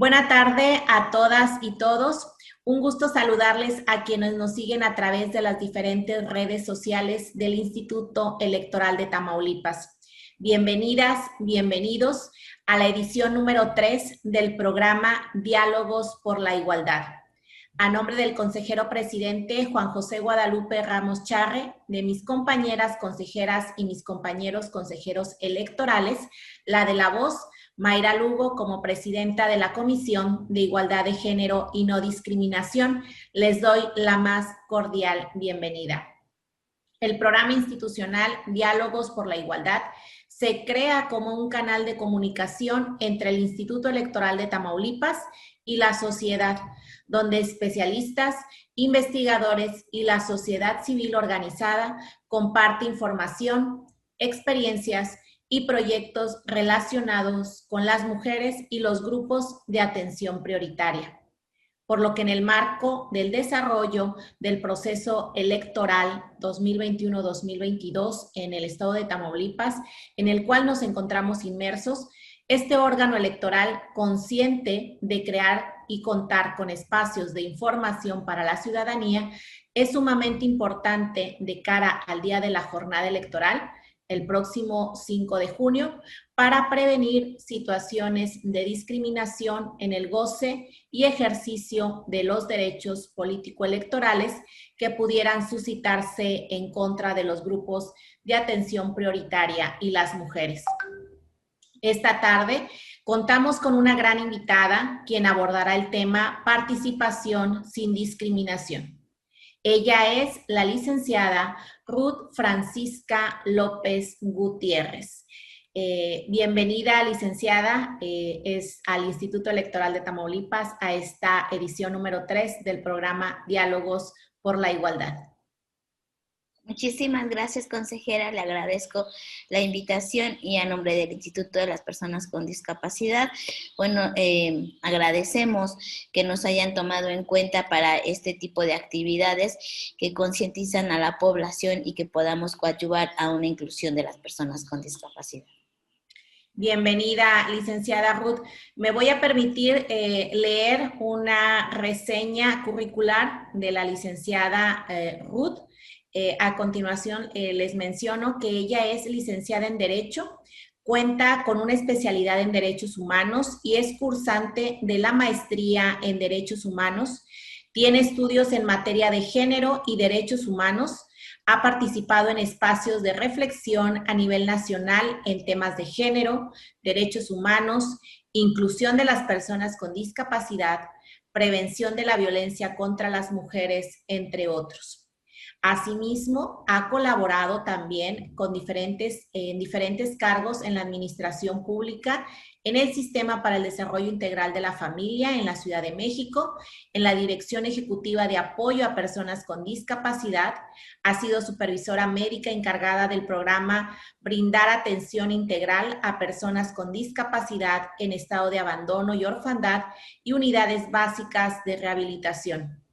Buena tarde a todas y todos. Un gusto saludarles a quienes nos siguen a través de las diferentes redes sociales del Instituto Electoral de Tamaulipas. Bienvenidas, bienvenidos a la edición número 3 del programa Diálogos por la Igualdad. A nombre del consejero presidente Juan José Guadalupe Ramos Charre, de mis compañeras consejeras y mis compañeros consejeros electorales, la de la voz, Mayra Lugo, como presidenta de la Comisión de Igualdad de Género y No Discriminación, les doy la más cordial bienvenida. El programa institucional Diálogos por la Igualdad se crea como un canal de comunicación entre el Instituto Electoral de Tamaulipas y la sociedad, donde especialistas, investigadores y la sociedad civil organizada comparten información, experiencias y proyectos relacionados con las mujeres y los grupos de atención prioritaria. Por lo que en el marco del desarrollo del proceso electoral 2021-2022 en el estado de Tamaulipas, en el cual nos encontramos inmersos, este órgano electoral, consciente de crear y contar con espacios de información para la ciudadanía, es sumamente importante de cara al día de la jornada electoral, el próximo 5 de junio, para prevenir situaciones de discriminación en el goce y ejercicio de los derechos político-electorales que pudieran suscitarse en contra de los grupos de atención prioritaria y las mujeres. Esta tarde contamos con una gran invitada, quien abordará el tema Participación sin discriminación. Ella es la licenciada Ruth Francisca López Gutiérrez. Bienvenida, licenciada, es al Instituto Electoral de Tamaulipas a esta edición número 3 del programa Diálogos por la Igualdad. Muchísimas gracias, consejera. Le agradezco la invitación y a nombre del Instituto de las Personas con Discapacidad, agradecemos que nos hayan tomado en cuenta para este tipo de actividades que concientizan a la población y que podamos coadyuvar a una inclusión de las personas con discapacidad. Bienvenida, licenciada Ruth. Me voy a permitir leer una reseña curricular de la licenciada Ruth. A continuación, les menciono que ella es licenciada en Derecho, cuenta con una especialidad en Derechos Humanos y es cursante de la maestría en Derechos Humanos. Tiene estudios en materia de género y derechos humanos. Ha participado en espacios de reflexión a nivel nacional en temas de género, derechos humanos, inclusión de las personas con discapacidad, prevención de la violencia contra las mujeres, entre otros. Asimismo, ha colaborado también con en diferentes cargos en la administración pública, en el Sistema para el Desarrollo Integral de la Familia en la Ciudad de México, en la Dirección Ejecutiva de Apoyo a Personas con Discapacidad. Ha sido supervisora médica encargada del programa Brindar Atención Integral a Personas con Discapacidad en estado de abandono y orfandad y unidades básicas de rehabilitación.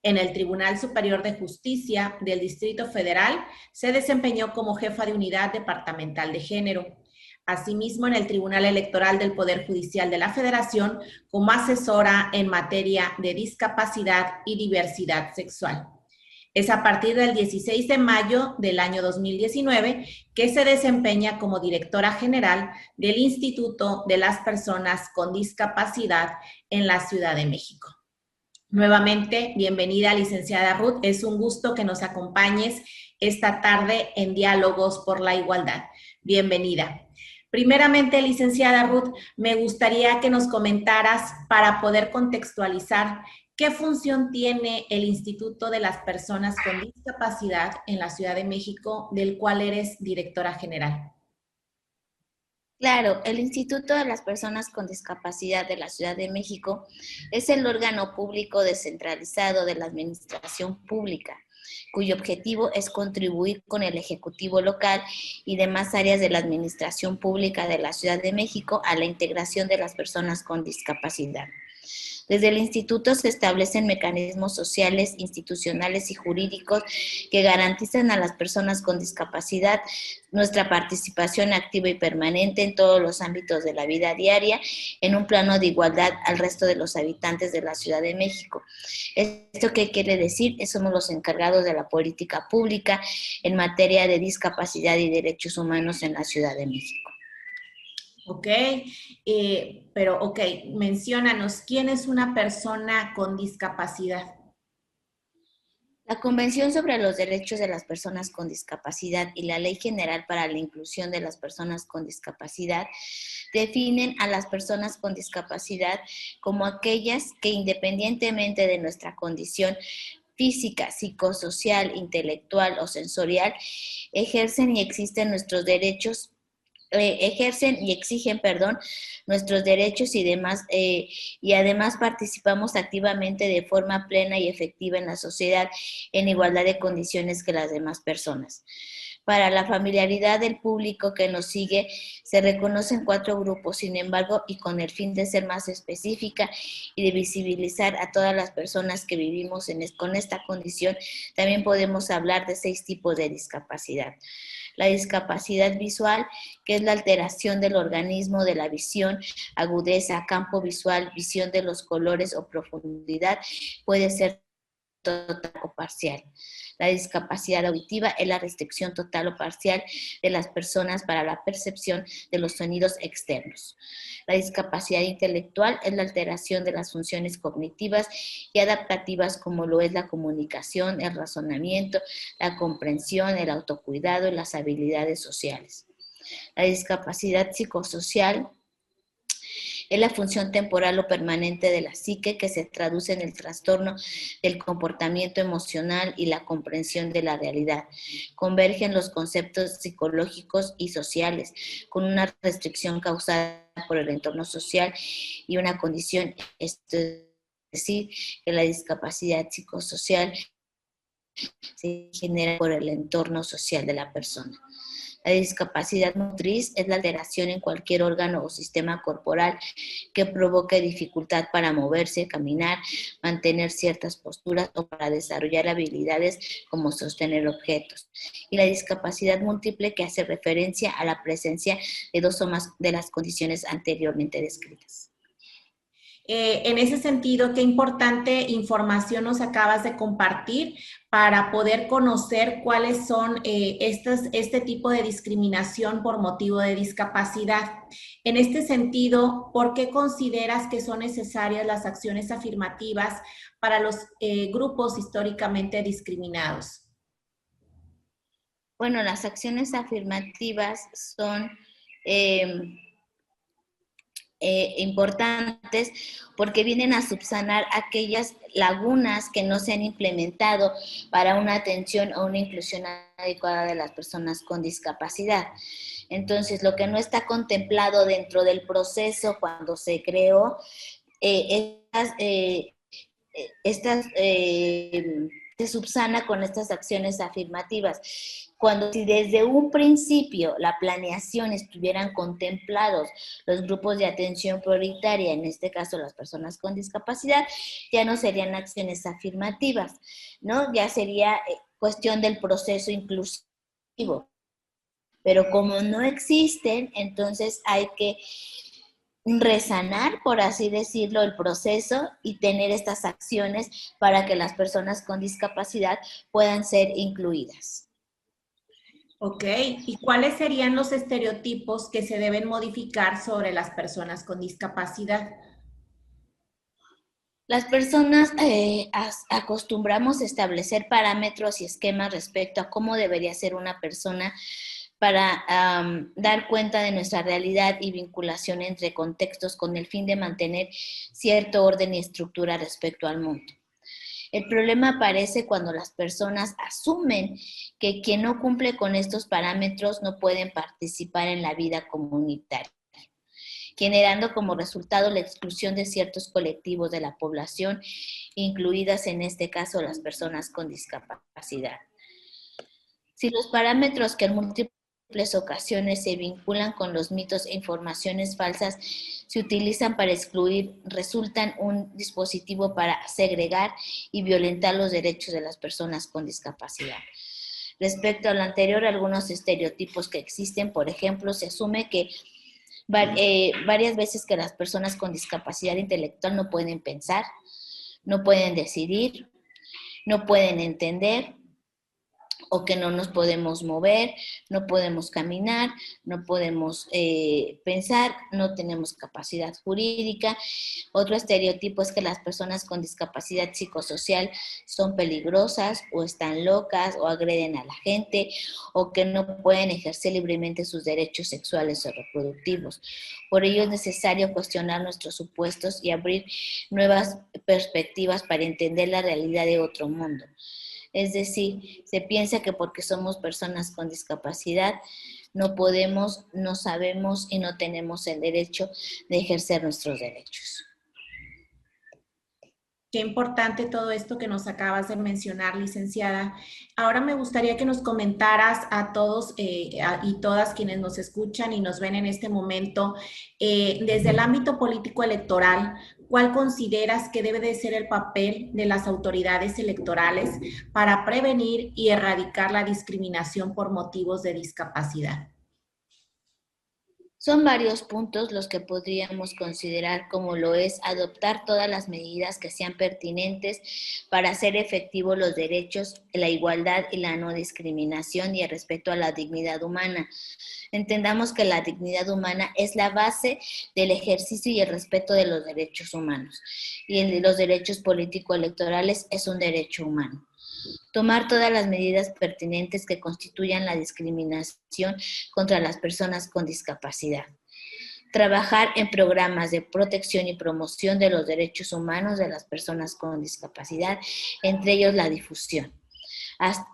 En el Tribunal Superior de Justicia del Distrito Federal se desempeñó como jefa de unidad departamental de género. Asimismo, en el Tribunal Electoral del Poder Judicial de la Federación como asesora en materia de discapacidad y diversidad sexual. Es a partir del 16 de mayo del año 2019 que se desempeña como directora general del Instituto de las Personas con Discapacidad en la Ciudad de México. Nuevamente, bienvenida, licenciada Ruth. Es un gusto que nos acompañes esta tarde en Diálogos por la Igualdad. Bienvenida. Primeramente, licenciada Ruth, me gustaría que nos comentaras para poder contextualizar qué función tiene el Instituto de las Personas con Discapacidad en la Ciudad de México, del cual eres directora general. Claro, el Instituto de las Personas con Discapacidad de la Ciudad de México es el órgano público descentralizado de la administración pública, cuyo objetivo es contribuir con el Ejecutivo local y demás áreas de la administración pública de la Ciudad de México a la integración de las personas con discapacidad. Desde el instituto se establecen mecanismos sociales, institucionales y jurídicos que garantizan a las personas con discapacidad nuestra participación activa y permanente en todos los ámbitos de la vida diaria, en un plano de igualdad al resto de los habitantes de la Ciudad de México. ¿Esto qué quiere decir? Somos los encargados de la política pública en materia de discapacidad y derechos humanos en la Ciudad de México. Ok, pero ok, menciónanos, ¿quién es una persona con discapacidad? La Convención sobre los Derechos de las Personas con Discapacidad y la Ley General para la Inclusión de las Personas con Discapacidad definen a las personas con discapacidad como aquellas que, independientemente de nuestra condición física, psicosocial, intelectual o sensorial, ejercen y exigen nuestros derechos nuestros derechos y demás, y además participamos activamente de forma plena y efectiva en la sociedad en igualdad de condiciones que las demás personas. Para la familiaridad del público que nos sigue, se reconocen 4 grupos, sin embargo, y con el fin de ser más específica y de visibilizar a todas las personas que vivimos con esta condición, también podemos hablar de 6 tipos de discapacidad. La discapacidad visual, que es la alteración del organismo de la visión, agudeza, campo visual, visión de los colores o profundidad, puede ser total o parcial. La discapacidad auditiva es la restricción total o parcial de las personas para la percepción de los sonidos externos. La discapacidad intelectual es la alteración de las funciones cognitivas y adaptativas como lo es la comunicación, el razonamiento, la comprensión, el autocuidado y las habilidades sociales. La discapacidad psicosocial es la función temporal o permanente de la psique que se traduce en el trastorno del comportamiento emocional y la comprensión de la realidad. Convergen los conceptos psicológicos y sociales con una restricción causada por el entorno social y una condición, esto es decir, que la discapacidad psicosocial se genera por el entorno social de la persona. La discapacidad motriz es la alteración en cualquier órgano o sistema corporal que provoque dificultad para moverse, caminar, mantener ciertas posturas o para desarrollar habilidades como sostener objetos. Y la discapacidad múltiple, que hace referencia a la presencia de 2 o más de las condiciones anteriormente descritas. En ese sentido, qué importante información nos acabas de compartir para poder conocer cuáles son este tipo de discriminación por motivo de discapacidad. En este sentido, ¿por qué consideras que son necesarias las acciones afirmativas para los grupos históricamente discriminados? Bueno, las acciones afirmativas son importantes porque vienen a subsanar aquellas lagunas que no se han implementado para una atención o una inclusión adecuada de las personas con discapacidad. Entonces, lo que no está contemplado dentro del proceso cuando se creó, se subsana con estas acciones afirmativas. Cuando si desde un principio la planeación estuvieran contemplados los grupos de atención prioritaria, en este caso las personas con discapacidad, ya no serían acciones afirmativas, ¿no? Ya sería cuestión del proceso inclusivo. Pero como no existen, entonces hay que resanar, por así decirlo, el proceso y tener estas acciones para que las personas con discapacidad puedan ser incluidas. Ok, ¿y cuáles serían los estereotipos que se deben modificar sobre las personas con discapacidad? Las personas acostumbramos a establecer parámetros y esquemas respecto a cómo debería ser una persona para dar cuenta de nuestra realidad y vinculación entre contextos con el fin de mantener cierto orden y estructura respecto al mundo. El problema aparece cuando las personas asumen que quien no cumple con estos parámetros no pueden participar en la vida comunitaria, generando como resultado la exclusión de ciertos colectivos de la población, incluidas en este caso las personas con discapacidad. Si los parámetros que el múltiple múltiples ocasiones se vinculan con los mitos e informaciones falsas, se utilizan para excluir, resultan un dispositivo para segregar y violentar los derechos de las personas con discapacidad. Respecto a lo anterior, algunos estereotipos que existen, por ejemplo, se asume que varias veces que las personas con discapacidad intelectual no pueden pensar, no pueden decidir, no pueden entender, o que no nos podemos mover, no podemos caminar, no podemos pensar, no tenemos capacidad jurídica. Otro estereotipo es que las personas con discapacidad psicosocial son peligrosas o están locas o agreden a la gente o que no pueden ejercer libremente sus derechos sexuales o reproductivos. Por ello es necesario cuestionar nuestros supuestos y abrir nuevas perspectivas para entender la realidad de otro mundo. Es decir, se piensa que porque somos personas con discapacidad no podemos, no sabemos y no tenemos el derecho de ejercer nuestros derechos. Qué importante todo esto que nos acabas de mencionar, licenciada. Ahora me gustaría que nos comentaras a todos y todas quienes nos escuchan y nos ven en este momento, desde el ámbito político electoral, ¿cuál consideras que debe de ser el papel de las autoridades electorales para prevenir y erradicar la discriminación por motivos de discapacidad? Son varios puntos los que podríamos considerar, como lo es adoptar todas las medidas que sean pertinentes para hacer efectivos los derechos, la igualdad y la no discriminación y el respeto a la dignidad humana. Entendamos que la dignidad humana es la base del ejercicio y el respeto de los derechos humanos, y el de los derechos político-electorales es un derecho humano. Tomar todas las medidas pertinentes que constituyan la discriminación contra las personas con discapacidad. Trabajar en programas de protección y promoción de los derechos humanos de las personas con discapacidad, entre ellos la difusión.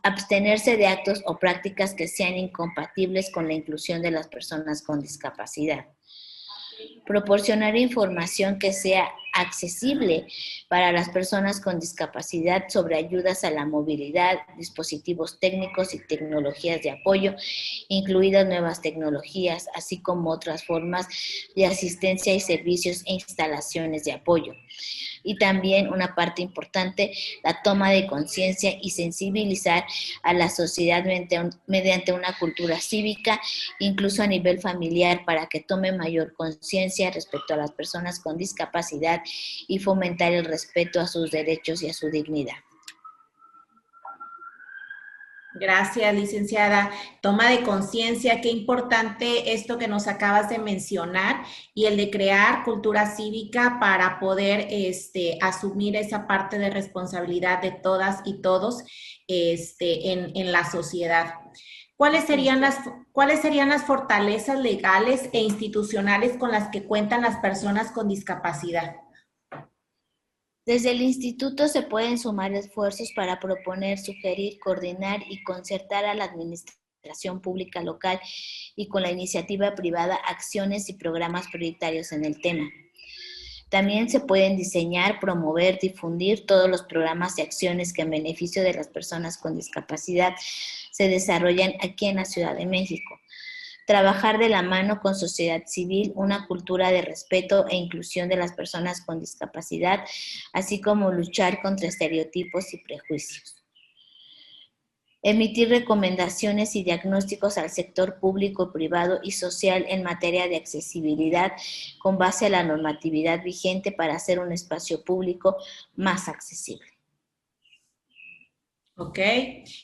Abstenerse de actos o prácticas que sean incompatibles con la inclusión de las personas con discapacidad. Proporcionar información que sea accesible para las personas con discapacidad sobre ayudas a la movilidad, dispositivos técnicos y tecnologías de apoyo, incluidas nuevas tecnologías, así como otras formas de asistencia y servicios e instalaciones de apoyo. Y también una parte importante, la toma de conciencia y sensibilizar a la sociedad mediante una cultura cívica, incluso a nivel familiar, para que tome mayor conciencia respecto a las personas con discapacidad y fomentar el respeto a sus derechos y a su dignidad. Gracias, licenciada. Toma de conciencia, qué importante esto que nos acabas de mencionar y el de crear cultura cívica para poder asumir esa parte de responsabilidad de todas y todos en la sociedad. ¿Cuáles serían las fortalezas legales e institucionales con las que cuentan las personas con discapacidad? Desde el instituto se pueden sumar esfuerzos para proponer, sugerir, coordinar y concertar a la administración pública local y con la iniciativa privada acciones y programas prioritarios en el tema. También se pueden diseñar, promover, difundir todos los programas y acciones que en beneficio de las personas con discapacidad se desarrollan aquí en la Ciudad de México. Trabajar de la mano con sociedad civil, una cultura de respeto e inclusión de las personas con discapacidad, así como luchar contra estereotipos y prejuicios. Emitir recomendaciones y diagnósticos al sector público, privado y social en materia de accesibilidad con base a la normatividad vigente para hacer un espacio público más accesible. Ok.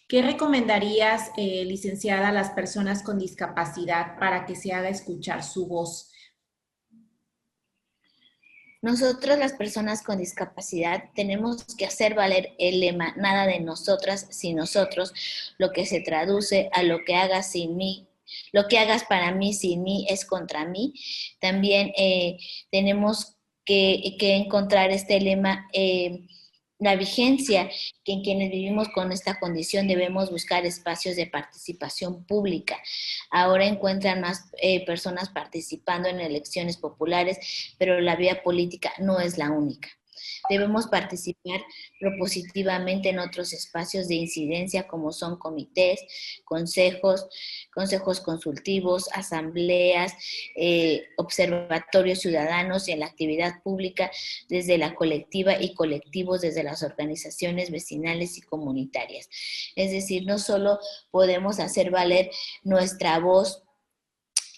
¿Qué recomendarías, licenciada, a las personas con discapacidad para que se haga escuchar su voz? Nosotros, las personas con discapacidad, tenemos que hacer valer el lema nada de nosotras sin nosotros, lo que se traduce a lo que hagas sin mí. Lo que hagas para mí sin mí es contra mí. También tenemos que encontrar este lema, la vigencia, que en quienes vivimos con esta condición debemos buscar espacios de participación pública. Ahora encuentran más personas participando en elecciones populares, pero la vía política no es la única. Debemos participar propositivamente en otros espacios de incidencia como son comités, consejos, consejos consultivos, asambleas, observatorios ciudadanos y en la actividad pública desde la colectiva y colectivos desde las organizaciones vecinales y comunitarias. Es decir, no solo podemos hacer valer nuestra voz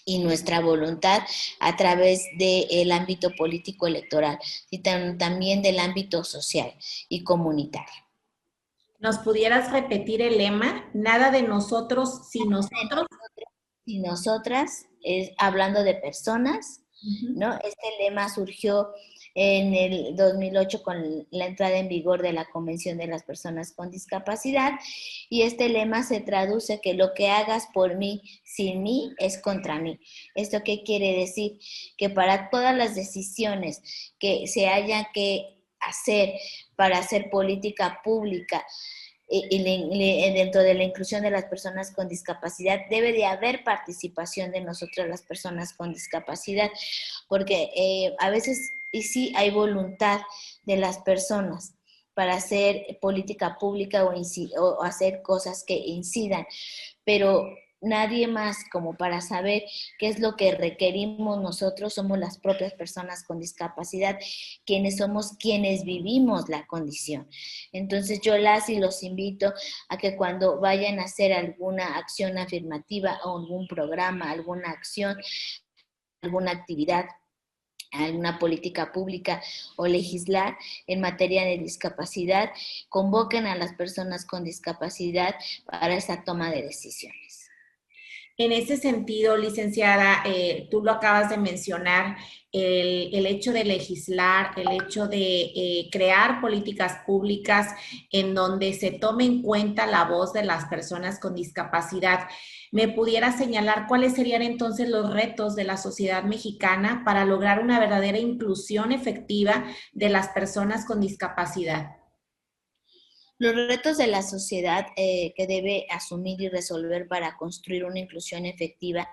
y nuestra voluntad a través del ámbito político electoral, sino también del ámbito social y comunitario. ¿Nos pudieras repetir el lema? Nada de nosotros sin nosotros. Y nosotras, hablando de personas, ¿no? Este lema surgió en el 2008 con la entrada en vigor de la Convención de las Personas con Discapacidad, y este lema se traduce que lo que hagas por mí, sin mí, es contra mí. ¿Esto qué quiere decir? Que para todas las decisiones que se hayan que hacer para hacer política pública, dentro de la inclusión de las personas con discapacidad, debe de haber participación de nosotras las personas con discapacidad, porque a veces y sí hay voluntad de las personas para hacer política pública o hacer cosas que incidan, pero nadie más como para saber qué es lo que requerimos nosotros. Somos las propias personas con discapacidad, quienes vivimos la condición. Entonces yo las y los invito a que cuando vayan a hacer alguna acción afirmativa o algún programa, alguna acción, alguna actividad, alguna política pública o legislar en materia de discapacidad, convoquen a las personas con discapacidad para esa toma de decisiones. En ese sentido, licenciada, tú lo acabas de mencionar, el hecho de legislar, el hecho de crear políticas públicas en donde se tome en cuenta la voz de las personas con discapacidad. ¿Me pudiera señalar cuáles serían entonces los retos de la sociedad mexicana para lograr una verdadera inclusión efectiva de las personas con discapacidad? Los retos de la sociedad que debe asumir y resolver para construir una inclusión efectiva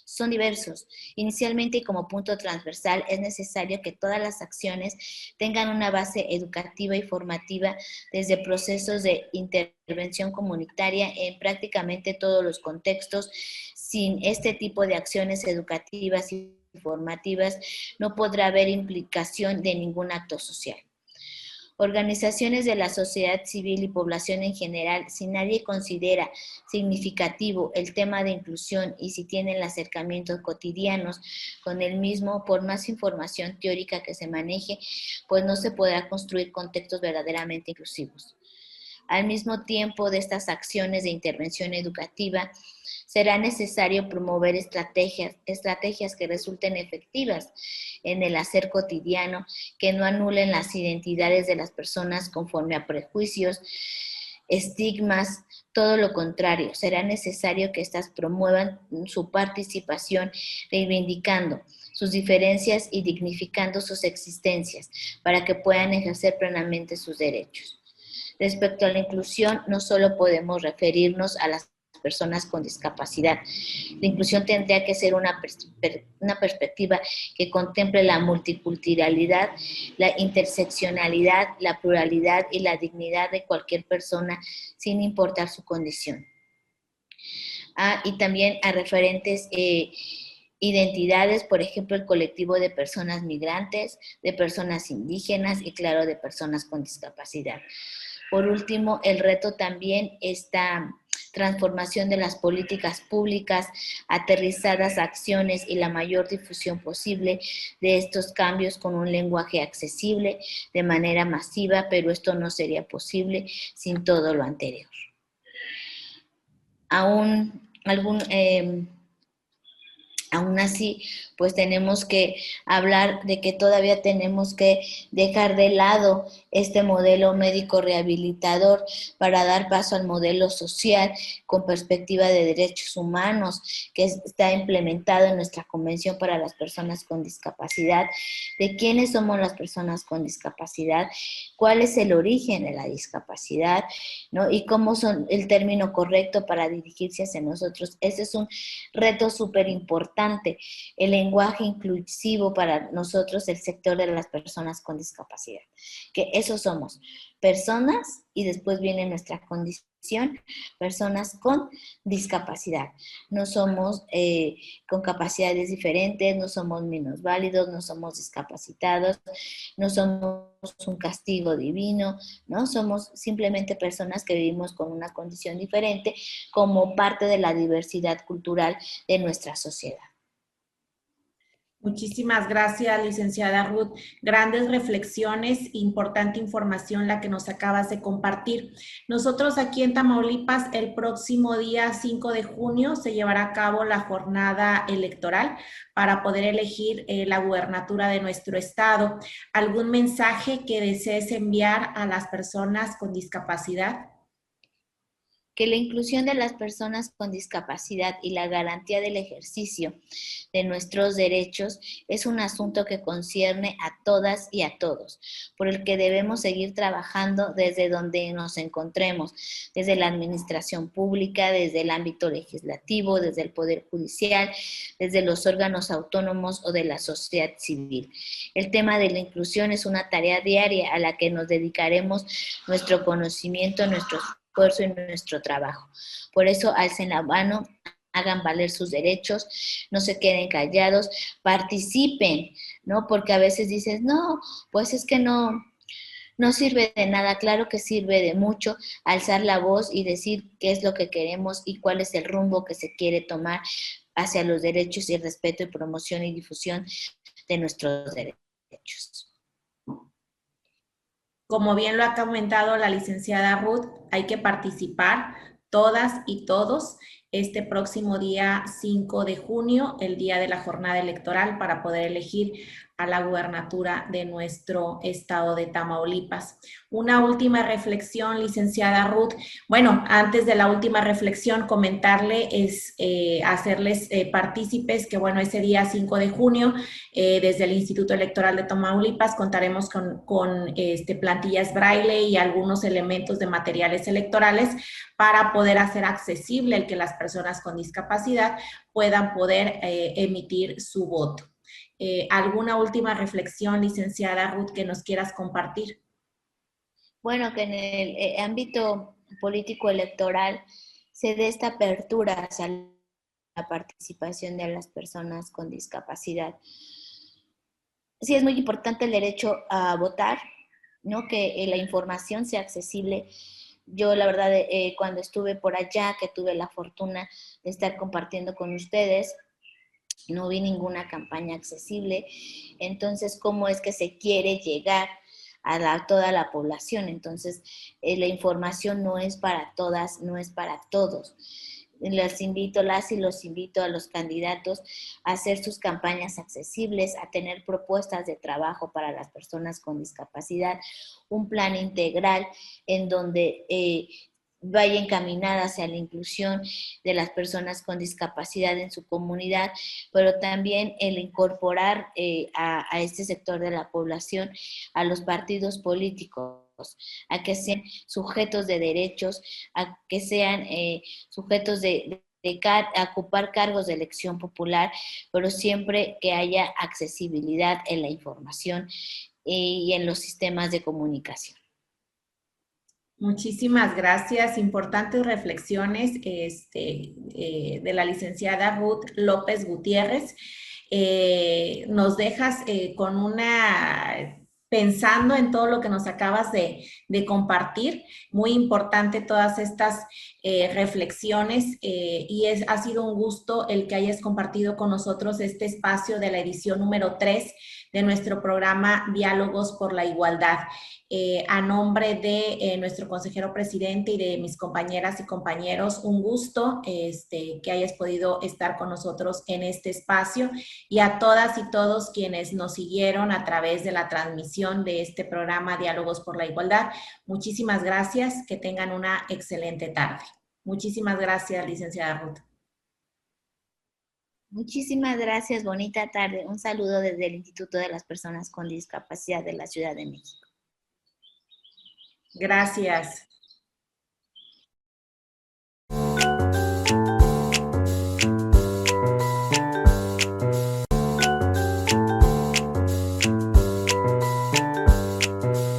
son diversos. Inicialmente y como punto transversal es necesario que todas las acciones tengan una base educativa y formativa desde procesos de intervención comunitaria en prácticamente todos los contextos. Sin este tipo de acciones educativas y formativas no podrá haber implicación de ningún acto social. Organizaciones de la sociedad civil y población en general, si nadie considera significativo el tema de inclusión y si tienen acercamientos cotidianos con el mismo, por más información teórica que se maneje, pues no se podrá construir contextos verdaderamente inclusivos. Al mismo tiempo de estas acciones de intervención educativa, será necesario promover estrategias que resulten efectivas en el hacer cotidiano, que no anulen las identidades de las personas conforme a prejuicios, estigmas, todo lo contrario. Será necesario que éstas promuevan su participación, reivindicando sus diferencias y dignificando sus existencias para que puedan ejercer plenamente sus derechos. Respecto a la inclusión, no solo podemos referirnos a las personas con discapacidad. La inclusión tendría que ser una perspectiva que contemple la multiculturalidad, la interseccionalidad, la pluralidad y la dignidad de cualquier persona sin importar su condición. Y también a referentes identidades, por ejemplo, el colectivo de personas migrantes, de personas indígenas y, claro, de personas con discapacidad. Por último, el reto también está transformación de las políticas públicas, aterrizadas a acciones y la mayor difusión posible de estos cambios con un lenguaje accesible de manera masiva, pero esto no sería posible sin todo lo anterior. Aún así, pues tenemos que hablar de que todavía tenemos que dejar de lado este modelo médico rehabilitador para dar paso al modelo social con perspectiva de derechos humanos que está implementado en nuestra Convención para las Personas con Discapacidad, de quiénes somos las personas con discapacidad, cuál es el origen de la discapacidad, ¿no? Y cómo son el término correcto para dirigirse hacia nosotros. Ese es un reto súper importante importante el lenguaje inclusivo para nosotros, el sector de las personas con discapacidad. Que eso somos, personas, y después viene nuestra condición, personas con discapacidad. No somos con capacidades diferentes, no somos minusválidos, no somos discapacitados, no somos un castigo divino, ¿no? Somos simplemente personas que vivimos con una condición diferente como parte de la diversidad cultural de nuestra sociedad. Muchísimas gracias, licenciada Ruth. Grandes reflexiones, importante información la que nos acabas de compartir. Nosotros aquí en Tamaulipas, el próximo día 5 de junio se llevará a cabo la jornada electoral para poder elegir la gubernatura de nuestro estado. ¿Algún mensaje que desees enviar a las personas con discapacidad? Que la inclusión de las personas con discapacidad y la garantía del ejercicio de nuestros derechos es un asunto que concierne a todas y a todos, por el que debemos seguir trabajando desde donde nos encontremos, desde la administración pública, desde el ámbito legislativo, desde el Poder Judicial, desde los órganos autónomos o de la sociedad civil. El tema de la inclusión es una tarea diaria a la que nos dedicaremos nuestro conocimiento, nuestros esfuerzo y nuestro trabajo. Por eso alcen la mano, hagan valer sus derechos, no se queden callados, participen, ¿no? Porque a veces dices, no, pues es que no sirve de nada. Claro que sirve de mucho alzar la voz y decir qué es lo que queremos y cuál es el rumbo que se quiere tomar hacia los derechos y el respeto y promoción y difusión de nuestros derechos. Como bien lo ha comentado la licenciada Ruth, hay que participar todas y todos este próximo día 5 de junio, el día de la jornada electoral, para poder elegir a la gubernatura de nuestro estado de Tamaulipas. Una última reflexión, licenciada Ruth. Bueno, antes de la última reflexión, comentarle es hacerles partícipes que, bueno, ese día 5 de junio, desde el Instituto Electoral de Tamaulipas, contaremos con plantillas braille y algunos elementos de materiales electorales para poder hacer accesible el que las personas con discapacidad puedan poder emitir su voto. ¿Alguna última reflexión, licenciada Ruth, que nos quieras compartir? Bueno, que en el ámbito político electoral se dé esta apertura hacia la participación de las personas con discapacidad. Sí, es muy importante el derecho a votar, ¿no? Que la información sea accesible. Yo, la verdad, cuando estuve por allá, que tuve la fortuna de estar compartiendo con ustedes, no vi ninguna campaña accesible. Entonces, ¿cómo es que se quiere llegar a toda la población? Entonces, la información no es para todas, no es para todos. Las y los invito a los candidatos a hacer sus campañas accesibles, a tener propuestas de trabajo para las personas con discapacidad, un plan integral en donde vaya encaminada hacia la inclusión de las personas con discapacidad en su comunidad, pero también el incorporar a este sector de la población a los partidos políticos, a que sean sujetos de derechos, a que sean sujetos de ocupar cargos de elección popular, pero siempre que haya accesibilidad en la información y en los sistemas de comunicación. Muchísimas gracias. Importantes reflexiones de la licenciada Ruth López Gutiérrez. Nos dejas con pensando en todo lo que nos acabas de compartir. Muy importante todas estas reflexiones y ha sido un gusto el que hayas compartido con nosotros este espacio de la edición número 3 de nuestro programa Diálogos por la Igualdad. A nombre de nuestro consejero presidente y de mis compañeras y compañeros, un gusto que hayas podido estar con nosotros en este espacio, y a todas y todos quienes nos siguieron a través de la transmisión de este programa Diálogos por la Igualdad. Muchísimas gracias, que tengan una excelente tarde. Muchísimas gracias, licenciada Ruth. Muchísimas gracias, bonita tarde. Un saludo desde el Instituto de las Personas con Discapacidad de la Ciudad de México. Gracias.